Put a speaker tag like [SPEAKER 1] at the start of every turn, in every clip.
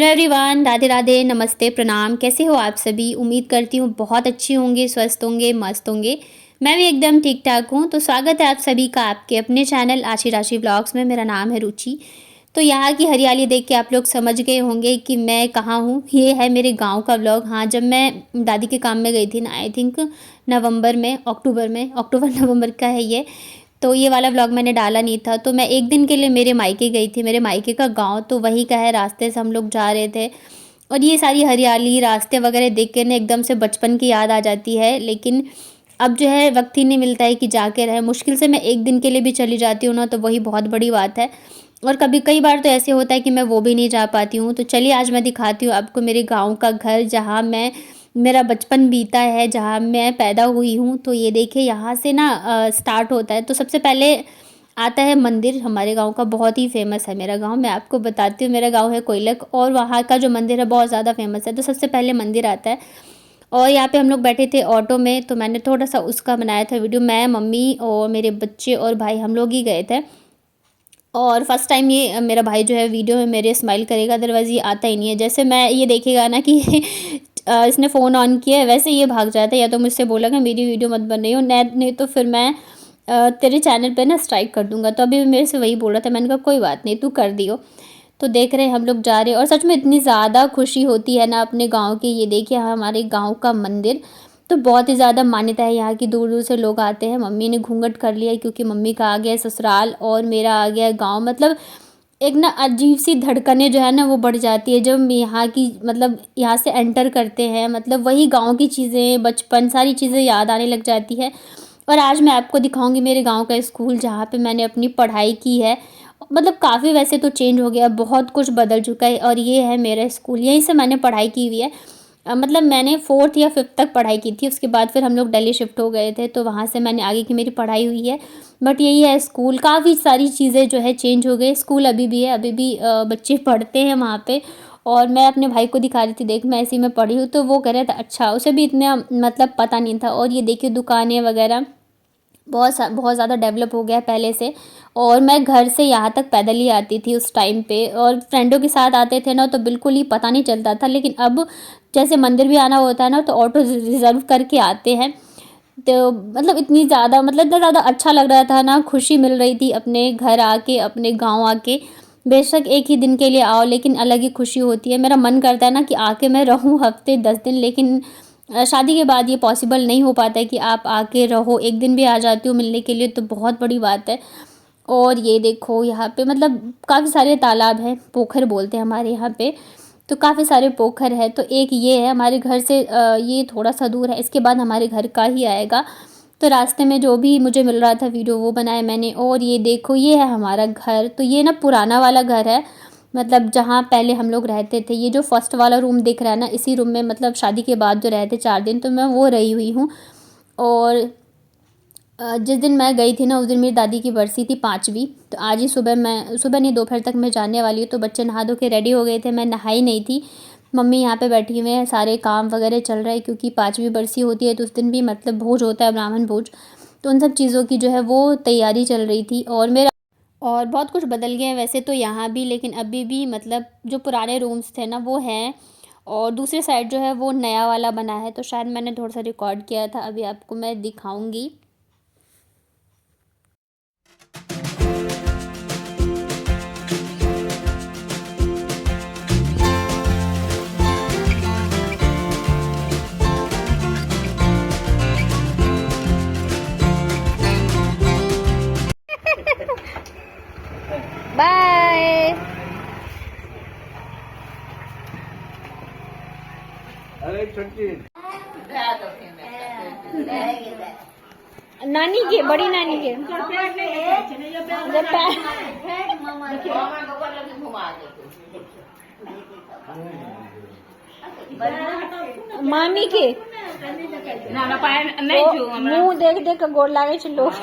[SPEAKER 1] Hello everyone, Radhe Radhe, नमस्ते, प्रणाम। कैसे हो आप सभी? उम्मीद करती हूँ बहुत अच्छी होंगे, स्वस्थ होंगे, मस्त होंगे। मैं भी एकदम ठीक ठाक हूँ। तो स्वागत है आप सभी का आपके अपने चैनल आशी राशि व्लॉग्स में। मेरा नाम है रुचि। तो यहाँ की हरियाली देख के आप लोग समझ गए होंगे कि मैं कहाँ हूँ। ये है मेरे गांव का व्लॉग। हाँ, जब मैं दादी के काम में गई थी ना, आई थिंक अक्टूबर नवंबर का है ये। तो ये वाला व्लॉग मैंने डाला नहीं था। तो मैं एक दिन के लिए मेरे मायके गई थी, मेरे मायके का गांव तो वहीं का है। रास्ते से हम लोग जा रहे थे और ये सारी हरियाली रास्ते वगैरह देख के ना एकदम से बचपन की याद आ जाती है। लेकिन अब जो है वक्त ही नहीं मिलता है कि जाके रहे। मुश्किल से मैं एक दिन के लिए भी चली जाती हूँ ना, तो वही बहुत बड़ी बात है। और कभी कई बार तो ऐसे होता है कि मैं वो भी नहीं जा पाती हूँ। तो चलिए आज मैं दिखाती हूँ आपको मेरे गाँव का घर, जहाँ मैं मेरा बचपन बीता है, जहाँ मैं पैदा हुई हूँ। तो ये देखिए यहाँ से ना स्टार्ट होता है। तो सबसे पहले आता है मंदिर। हमारे गांव का बहुत ही फेमस है मेरा गांव। मैं आपको बताती हूँ, मेरा गांव है कोयलक और वहाँ का जो मंदिर है बहुत ज़्यादा फेमस है। तो सबसे पहले मंदिर आता है और यहाँ पे हम लोग बैठे थे ऑटो में। तो मैंने थोड़ा सा उसका बनाया था वीडियो। मैं, मम्मी और मेरे बच्चे और भाई हम लोग ही गए थे। और फर्स्ट टाइम ये मेरा भाई जो है वीडियो में मेरे स्माइल करेगा, अदरवाइज़ ये आता ही नहीं है। जैसे मैं ये देखेगा ना कि इसने फ़ोन ऑन किया है, वैसे ये भाग जाता है। या तो मुझसे बोला कि मेरी वीडियो मत बन रही हो, नहीं तो फिर मैं तेरे चैनल पे ना स्ट्राइक कर दूंगा। तो अभी भी मेरे से वही बोल रहा था। मैंने कहा कोई बात नहीं, तू कर दियो। तो देख रहे हैं हम लोग जा रहे हैं और सच में इतनी ज़्यादा खुशी होती है ना अपने गांव की। ये देखिए हमारे गांव का मंदिर तो बहुत ही ज़्यादा मान्यता है यहाँ की। दूर दूर से लोग आते हैं। मम्मी ने घूंघट कर लिया क्योंकि मम्मी का आ गया है ससुराल और मेरा आ गया है गाँव। मतलब एक ना अजीब सी धड़कनें जो है ना वो बढ़ जाती है जब हम यहाँ की, मतलब यहाँ से एंटर करते हैं। मतलब वही गांव की चीज़ें, बचपन, सारी चीज़ें याद आने लग जाती है। और आज मैं आपको दिखाऊंगी मेरे गांव का स्कूल जहाँ पे मैंने अपनी पढ़ाई की है। मतलब काफ़ी वैसे तो चेंज हो गया, बहुत कुछ बदल चुका है। और ये है मेरा स्कूल, यहीं से मैंने पढ़ाई की हुई है। मतलब मैंने 4th या 5th तक पढ़ाई की थी। उसके बाद फिर हम लोग दिल्ली शिफ्ट हो गए थे, तो वहाँ से मैंने आगे की मेरी पढ़ाई हुई है। बट यही है स्कूल, काफ़ी सारी चीज़ें जो है चेंज हो गई। स्कूल अभी भी है, अभी भी बच्चे पढ़ते हैं वहाँ पे। और मैं अपने भाई को दिखा रही थी, देख मैं ऐसे ही में पढ़ी हूँ। तो वो कह रहा था अच्छा, उसे भी इतना मतलब पता नहीं था। और ये देखिए दुकानें वगैरह बहुत ज़्यादा डेवलप हो गया है पहले से। और मैं घर से यहाँ तक पैदल ही आती थी उस टाइम पे, और फ्रेंडों के साथ आते थे ना तो बिल्कुल ही पता नहीं चलता था। लेकिन अब जैसे मंदिर भी आना होता है ना तो ऑटो रिज़र्व करके आते हैं। तो मतलब इतनी ज़्यादा, मतलब इतना ज़्यादा अच्छा लग रहा था ना, खुशी मिल रही थी अपने घर आके, अपने गाँव आके। बेशक एक ही दिन के लिए आओ, लेकिन अलग ही खुशी होती है। मेरा मन करता है ना कि आके मैं रहूँ हफ्ते 10 दिन, लेकिन शादी के बाद ये पॉसिबल नहीं हो पाता है कि आप आके रहो। एक दिन भी आ जाती हो मिलने के लिए तो बहुत बड़ी बात है। और ये देखो यहाँ पे मतलब काफ़ी सारे तालाब हैं, पोखर बोलते हैं हमारे यहाँ पे। तो काफ़ी सारे पोखर है। तो एक ये है हमारे घर से, ये थोड़ा सा दूर है, इसके बाद हमारे घर का ही आएगा। तो रास्ते में जो भी मुझे मिल रहा था वीडियो वो बनाया मैंने। और ये देखो ये है हमारा घर। तो ये ना पुराना वाला घर है, मतलब जहाँ पहले हम लोग रहते थे। ये जो फर्स्ट वाला रूम दिख रहा है ना, इसी रूम में मतलब शादी के बाद जो रहते 4 दिन, तो मैं वो रही हुई हूँ। और जिस दिन मैं गई थी ना उस दिन मेरी दादी की बरसी थी, 5वीं। तो आज ही सुबह नहीं दोपहर तक मैं जाने वाली हूँ। तो बच्चे नहा धो के रेडी हो गए थे, मैं नहाई नहीं थी। मम्मी यहाँ पे बैठी हुई हैं, सारे काम वगैरह चल रहा है क्योंकि 5वीं बरसी होती है। तो उस दिन भी मतलब भोज होता है, ब्राह्मण भोज। तो उन सब चीज़ों की जो है वो तैयारी चल रही थी। और बहुत कुछ बदल गया है वैसे तो यहाँ भी, लेकिन अभी भी मतलब जो पुराने रूम्स थे ना वो हैं। और दूसरे साइड जो है वो नया वाला बना है। तो शायद मैंने थोड़ा सा रिकॉर्ड किया था, अभी आपको मैं दिखाऊंगी। बाय।
[SPEAKER 2] अरे छुट्टी
[SPEAKER 1] नानी के, बड़ी नानी के मामी के मुँह देख देख के गोड़ लागे छ लोग।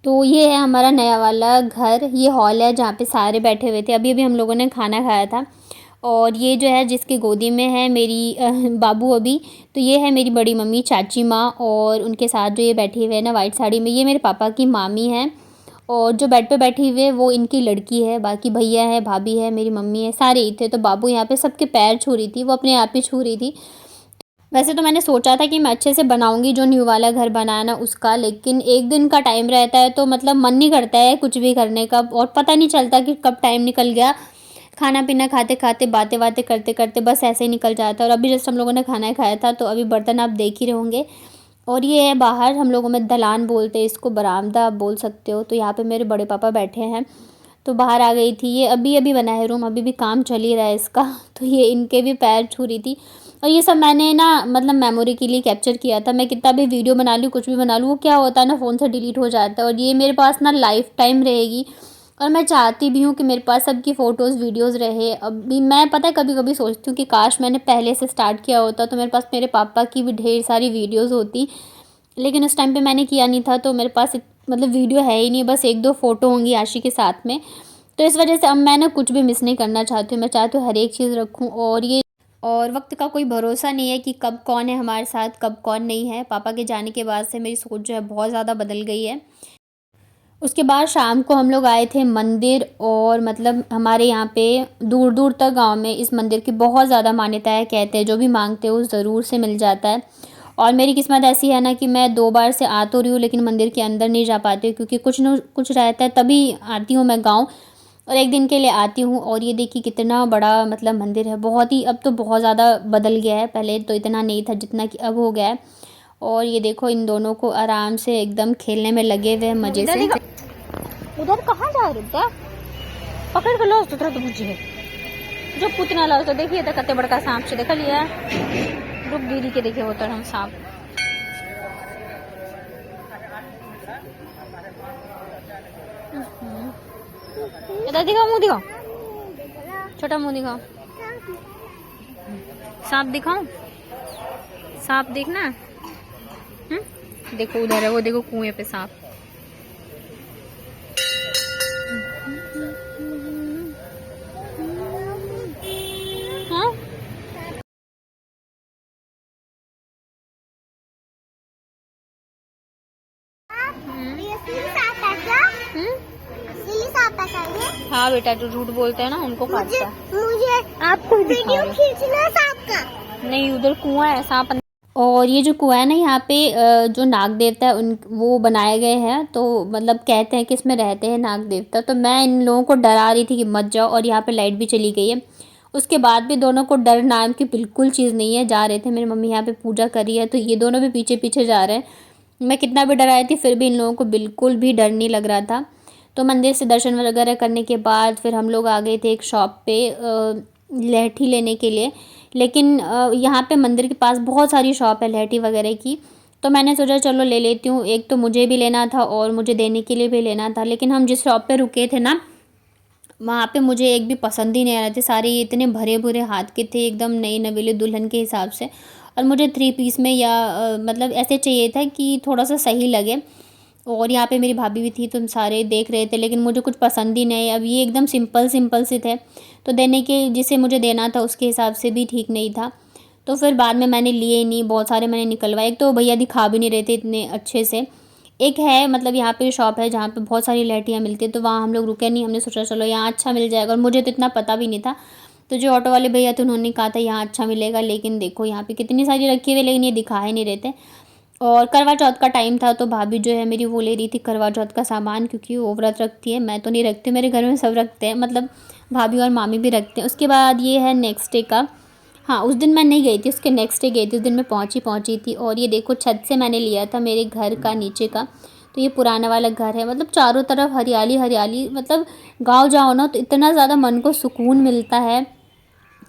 [SPEAKER 1] तो ये है हमारा नया वाला घर। ये हॉल है जहाँ पे सारे बैठे हुए थे। अभी अभी हम लोगों ने खाना खाया था। और ये जो है जिसकी गोदी में है मेरी बाबू अभी, तो ये है मेरी बड़ी मम्मी, चाची माँ। और उनके साथ जो ये बैठी हुए है ना वाइट साड़ी में, ये मेरे पापा की मामी हैं। और जो बेड पे बैठी हुई है वो इनकी लड़की है, बाकी भैया है, भाभी है, मेरी मम्मी है, सारे ही थे। तो बाबू यहाँ पे सबके पैर छू रही थी, वो अपने आप ही छू रही थी। वैसे तो मैंने सोचा था कि मैं अच्छे से बनाऊंगी जो न्यू वाला घर बनाया ना उसका, लेकिन एक दिन का टाइम रहता है तो मतलब मन नहीं करता है कुछ भी करने का, और पता नहीं चलता कि कब टाइम निकल गया। खाना पीना खाते खाते बातें बातें करते करते बस ऐसे ही निकल जाता है। और अभी जस्ट हम लोगों ने खाना खाया था, तो अभी बर्तन आप देख ही रहे होंगे। और ये है बाहर, हम लोगों में दलान बोलते हैं इसको, बरामदा आप बोल सकते हो। तो यहाँ पे मेरे बड़े पापा बैठे हैं, तो बाहर आ गई थी। ये अभी अभी बना है रूम, अभी भी काम चल ही रहा है इसका। तो ये इनके भी पैर छू रही थी। और ये सब मैंने ना मतलब मेमोरी के लिए कैप्चर किया था। मैं कितना भी वीडियो बना लूँ, कुछ भी बना लूँ, वो क्या होता है ना, फ़ोन से डिलीट हो जाता है। और ये मेरे पास ना लाइफ टाइम रहेगी। और मैं चाहती भी हूँ कि मेरे पास सबकी फ़ोटोज़ वीडियोज़ रहे। अभी मैं पता है कभी कभी सोचती हूँ कि काश मैंने पहले से स्टार्ट किया होता तो मेरे पास मेरे पापा की भी ढेर सारी वीडियोज़ होती। लेकिन उस टाइम पे मैंने किया नहीं था, तो मेरे पास मतलब वीडियो है ही नहीं, बस एक दो फ़ोटो होंगी आशी के साथ में। तो इस वजह से अब मैं ना कुछ भी मिस नहीं करना चाहती हूँ। मैं चाहती हूँ हर एक चीज़ रखूँ। और वक्त का कोई भरोसा नहीं है कि कब कौन है हमारे साथ, कब कौन नहीं है। पापा के जाने के बाद से मेरी सोच जो है बहुत ज़्यादा बदल गई है। उसके बाद शाम को हम लोग आए थे मंदिर, और मतलब हमारे यहाँ पे दूर दूर तक गांव में इस मंदिर की बहुत ज़्यादा मान्यता है। कहते हैं जो भी मांगते हो ज़रूर से मिल जाता है। और मेरी किस्मत ऐसी है ना कि मैं 2 बार से आ तो रही हूँ, लेकिन मंदिर के अंदर नहीं जा पाती हूँ, क्योंकि कुछ न कुछ रहता है, तभी आती हूँ मैं गाँव। और एक दिन के लिए आती हूँ। और ये देखिए कितना बड़ा मतलब मंदिर है, बहुत ही, अब तो बहुत ज़्यादा बदल गया है, पहले तो इतना नहीं था जितना कि अब हो गया है। और ये देखो इन दोनों को आराम से एकदम खेलने में लगे हुए हैं मज़े से।
[SPEAKER 3] उधर कहाँ जा रहे थे? पकड़ के लो तो तुरंत बुझे जो पुतना लो तो देखिए तो कते बड़का सांप से देख लिया। रुक गिरी के देखिए होता हम सांप। इधर दिखाओ, मुंह दिखाओ, छोटा मुंह दिखाओ। सांप दिखाओ, सांप देखना। देखो उधर है वो, देखो कुएं पे सांप। हाँ हाँ बेटा, जो झूठ बोलते हैं ना उनको काटता है। मुझे आपको वीडियो खींचना सांप का। नहीं, उधर कुआं है, सांप।
[SPEAKER 1] और ये जो कुआं है ना यहाँ पे जो नाग देवता है उन वो बनाए गए हैं। तो मतलब कहते हैं कि इसमें रहते हैं नाग देवता। तो मैं इन लोगों को डरा रही थी कि मत जाओ, और यहाँ पे लाइट भी चली गई है। उसके बाद भी दोनों को डर नाम की बिल्कुल चीज़ नहीं है, जा रहे थे। मेरी मम्मी यहाँ पे पूजा कर रही है, तो ये दोनों भी पीछे पीछे जा रहे हैं। मैं कितना भी डराई थी फिर भी इन लोगों को बिल्कुल भी डर नहीं लग रहा था। तो मंदिर से दर्शन वगैरह करने के बाद फिर हम लोग आ गए थे एक शॉप पे लहठी लेने के लिए। लेकिन यहाँ पे मंदिर के पास बहुत सारी शॉप है लहठी वगैरह की। तो मैंने सोचा चलो ले लेती हूँ, एक तो मुझे भी लेना था और मुझे देने के लिए भी लेना था। लेकिन हम जिस शॉप पे रुके थे ना, वहाँ पे मुझे एक भी पसंद ही नहीं आ रहे थे। सारे ये इतने भरे भूरे हाथ के थे, एकदम नई नवेली दुल्हन के हिसाब से। और मुझे 3 पीस में या मतलब ऐसे चाहिए था कि थोड़ा सा सही लगे। और यहाँ पे मेरी भाभी भी थी, तुम सारे देख रहे थे, लेकिन मुझे कुछ पसंद ही नहीं। अब ये एकदम सिंपल सिंपल से थे, तो देने के जिसे मुझे देना था उसके हिसाब से भी ठीक नहीं था। तो फिर बाद में मैंने लिए ही नहीं, बहुत सारे मैंने निकलवाए। एक तो भैया दिखा भी नहीं रहे थे इतने अच्छे से। एक है मतलब यहाँ पे शॉप है जहाँ पे बहुत सारी लहठियाँ मिलती है, तो वहाँ हम लोग रुके नहीं। हमने सोचा चलो यहाँ अच्छा मिल जाएगा, और मुझे तो इतना पता भी नहीं था। तो जो ऑटो वाले भैया थे उन्होंने कहा था यहाँ अच्छा मिलेगा, लेकिन देखो यहाँ पे कितनी सारी रखी हुई, लेकिन ये दिखा ही नहीं रहे थे। और करवा चौथ का टाइम था, तो भाभी जो है मेरी वो ले रही थी करवा चौथ का सामान, क्योंकि वो व्रत रखती है। मैं तो नहीं रखती, मेरे घर में सब रखते हैं, मतलब भाभी और मामी भी रखते हैं। उसके बाद ये है नेक्स्ट डे का। हाँ, उस दिन मैं नहीं गई थी, उसके नेक्स्ट डे गई थी। उस दिन मैं पहुँची थी। और ये देखो छत से मैंने लिया था मेरे घर का नीचे का। तो ये पुराना वाला घर है, मतलब चारों तरफ हरियाली हरियाली। मतलब गाँव जाओ ना तो इतना ज़्यादा मन को सुकून मिलता है।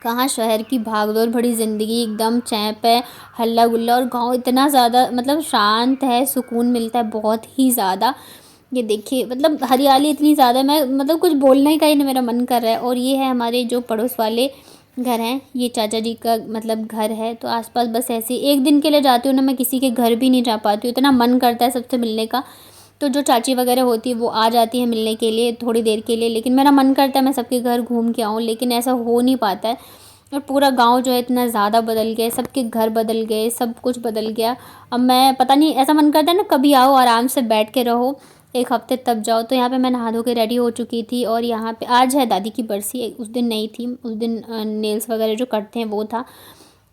[SPEAKER 1] कहाँ शहर की भागदौड़ भरी ज़िंदगी, एकदम चैंप है, हल्ला गुल्ला। और गांव इतना ज़्यादा मतलब शांत है, सुकून मिलता है बहुत ही ज़्यादा। ये देखिए मतलब हरियाली इतनी ज़्यादा, मैं मतलब कुछ बोलने का ही नहीं मेरा मन कर रहा है। और ये है हमारे जो पड़ोस वाले घर हैं, ये चाचा जी का मतलब घर है। तो आसपास बस ऐसे एक दिन के लिए जाती हूँ ना, मैं किसी के घर भी नहीं जा पाती हूँ, इतना मन करता है सबसे मिलने का। तो जो चाची वगैरह होती है वो आ जाती है मिलने के लिए थोड़ी देर के लिए, लेकिन मेरा मन करता है मैं सबके घर घूम के आऊँ, लेकिन ऐसा हो नहीं पाता है। और पूरा गांव जो है इतना ज़्यादा बदल गया, सबके घर बदल गए, सब कुछ बदल गया। अब मैं पता नहीं, ऐसा मन करता है ना कभी आओ आराम से बैठ के रहो, 1 हफ्ते तब जाओ। तो यहाँ पे मैं नहा धो के रेडी हो चुकी थी और यहाँ पे आज है दादी की बरसी, उस दिन नहीं थी, उस दिन नेल्स वगैरह जो कटते हैं वो था।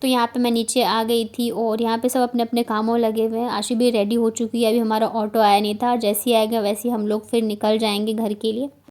[SPEAKER 1] तो यहाँ पे मैं नीचे आ गई थी और यहाँ पे सब अपने अपने कामों लगे हुए हैं। आशी भी रेडी हो चुकी है, अभी हमारा ऑटो आया नहीं था, जैसे ही आएगा वैसे ही हम लोग फिर निकल जाएंगे घर के लिए।